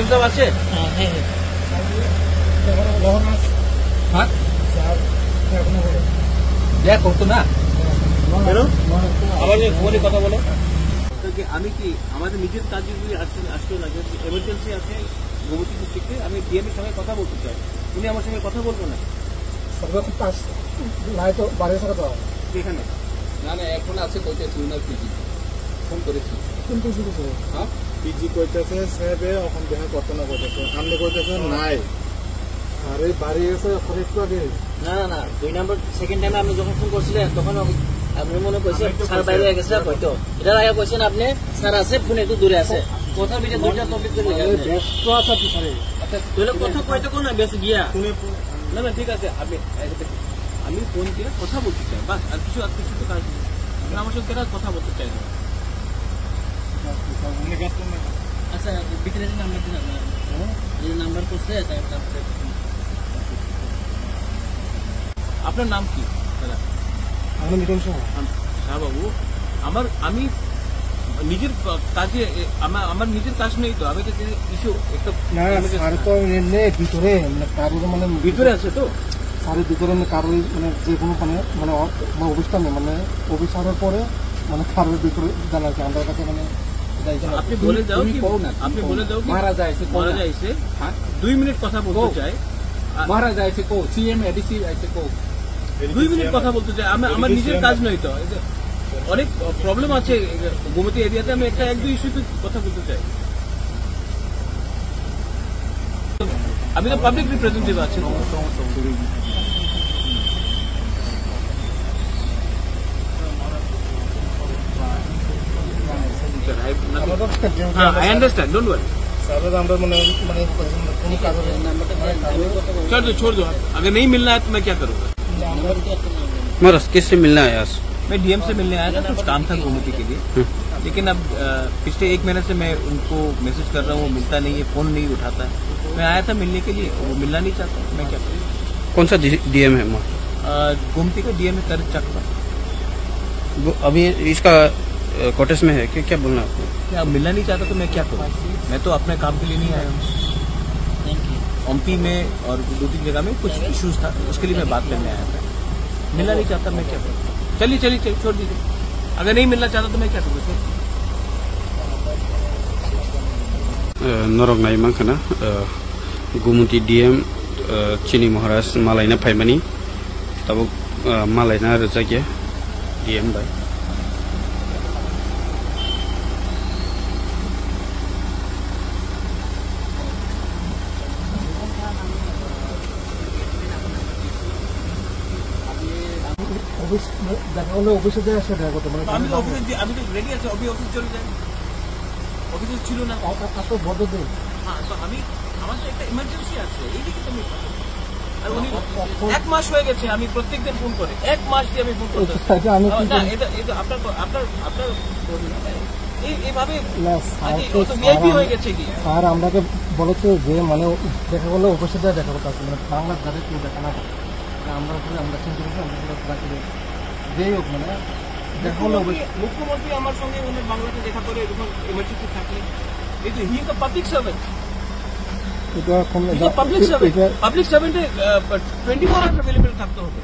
DM সাহেব আছে? হ্যাঁ দেখ করতো না আবার ফোনে কথা বলো। আমি কি আমাদের নিজের কাজ যদি আসতে লাগে, এমার্জেন্সি আছে গোমতী ডিস্ট্রিক্টে, আমি ডিএম এর সঙ্গে কথা বলতে চাই, উনি আমার সঙ্গে কথা বলবো না এখানে? না না এখন আছে কইতেছি উনার পিজি ফোন করেছি কিন্তু হ্যাঁ পিজি কইতেছে সাহেবে এখন দেখা করতে না কইতেছে সামনে কইতেছে নাই আর এই বাড়ি এসে এখন একটু আগে না না না 2 নম্বর সেকেন্ড টাইমে আপনি যখন ফোন করছিলেন তখন আপনি মনে করছেন স্যার বাইরে গেছে হয়তো, এটা আগে কইছেন আপনি স্যার আছে ফোন একটু দূরে আছে, কথা বিটা দুইটা টপিক করে ব্যস্ত আছে তো স্যার। আচ্ছা তাহলে কথা কইতে কোন না বেশি গিয়া না না ঠিক আছে, আমি ফোন দিয়ে কথা বলতে চাই বাস, আর কিছু তো কাজ নেই, আমার সঙ্গে কথা বলতে চাই না। আচ্ছা ভিতরে যে নাম্বার দিন আপনার এই নাম্বার করছে তারপরে আপনার নাম কি দাদা? আমার মিটন শাহ বাবু, আমি নিজের কাজে আমার নিজের কাজ নেই তো, আমি তো কিছু একটা ভিতরে মানে কারোর মানে ভিতরে আছে তো স্যারের ভিতরে কারোর মানে যে কোনো মানে অবস্থা নেই মানে অফিসারের পরে মানে কারোর ভিতরে জানা আছে আমাদের কাছে মানে আপনি বলে দাও আপনি বলে দাও মারা যাইছে 2 মিনিট কথা বলতে চাই, মারা যাইছে কো সিএম এডিসি আইছে কো 2 মিনিট কথা বলতে চাই, আমার নিজের কাজ নয় তো, অনেক প্রবলেম আছে গোমতী এরিয়াতে, আমি একটা 1-2 ইস্যুতে কথা বলতে চাই। আমি তো পাবলিক রিপ্রেজেন্টেটিভ আছি। I understand, don't worry. আমরা মানে কোনো কাজ छोड़ दो, अगर नहीं मिलना है तो मैं क्या करूँगा? महाराज किससे मिलना है आज? मैं डीएम से मिलने आया था, कुछ काम था गोमती के लिए, लेकिन अब पिछले 1 महीने से मैं उनको मैसेज कर रहा हूँ, वो मिलता नहीं है, फोन नहीं उठाता है। मैं आया था मिलने के लिए, वो मिलना नहीं चाहता, मैं क्या करूँ? कौन सा डीएम है गोमती का डीएम है तरत चकवा। अभी इसका कोटेस में है क्या बोलना आपको? अब मिलना नहीं चाहता तो मैं क्या करूँ? मैं तो अपने काम के लिए नहीं आया हूँ, एमपी में और 2-3 जगह में कुछ इश्यूज था, उसके लिए मैं बात करने आया था। मिलना नहीं चाहता मैं क्या करूँ? चलिए छोड़ दीजिए, अगर नहीं मिलना चाहता तो मैं क्या करूँ? नरक नाइमा खाना गोमती डीएम चिनी महाराज मालायना फाइमानी तब मालायना रजाकिया डीएम भाई দেখা হলে অফিসে যায় আসে দেখা করতে মানে আমি তো রেডি আছি, অফিস চলে যাই, অফিসে ছিল না আসলে বদল দিন। হ্যাঁ তো আমার তো একটা ইমার্জেন্সি আছে, এইদিকে তো আমি আর উনি 1 মাস হয়ে গেছে, আমি প্রত্যেকদিন ফোন করে 1 মাস দিয়ে আমি ফোন করতে না, এটা আপনার এইভাবে ভিআইপি হয়ে গেছে কি? স্যার আমাকে বলেছে যে মানে দেখা করলে অফিসে যায় দেখা করতে আসছে মানে বাংলার যাতে কেউ দেখা না করে আমরা চিন্তা করছি আমরা যেই হোক মানে দেখা হলে মুখ্যমন্ত্রী আমার সঙ্গে বাংলাতে দেখা করে এরকম এমার্জেন্সি থাকলে এই যে he is a public servant, এটা এখন পাবলিক সার্ভেন্টে 24 আওয়ার অ্যাভেলেবল থাকতে হবে।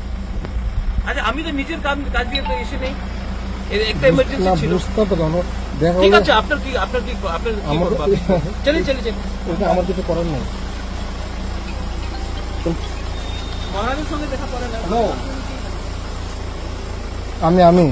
আচ্ছা আমি তো নিজের কাজ দিয়ে তো এসে নেই, একটা এমার্জেন্সি ছিল, ঠিক আছে আপনার কি চলে ওটা আমার কিছু করার নেই, মহারাজের সঙ্গে দেখা করে না আমি